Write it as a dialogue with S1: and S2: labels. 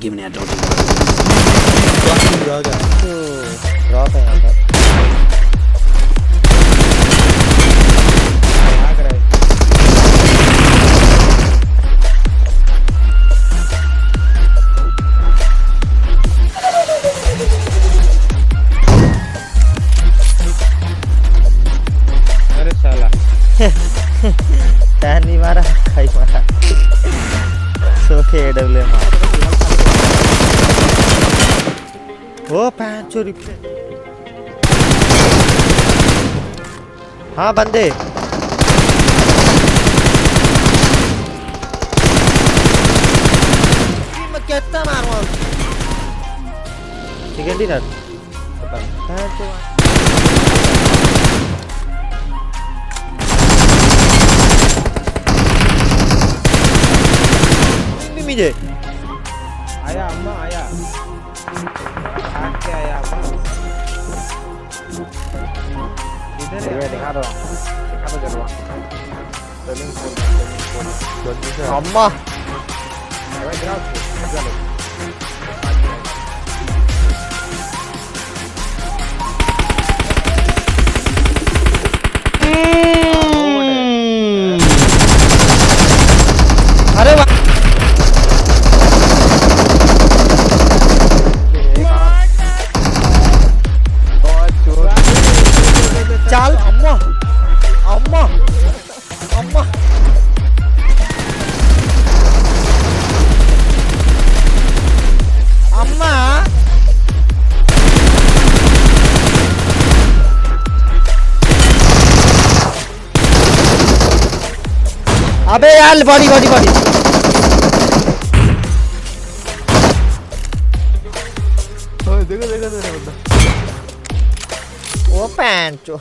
S1: giving out, dodging.
S2: Drop है यहाँ पर। भाग रहा है। अरे साला टैन नहीं मारा, खाई मारा। सो के एडब्ल्यू मार। वो पैंच चोरी। हाँ बंदे। मैं कितना मारूँ? सेकेंड ही रन। मुझे आया अम्मा आया भाग के आया अम्मा इधर है दिखा दो जरूर स्विमिंग पूल अम्मा अरे गिराओ चलो अरे चल अम्मा अम्मा अम्मा अम्मा अबे यार बॉडी बॉडी बॉडी देखो देखो देखो ओ पैंचो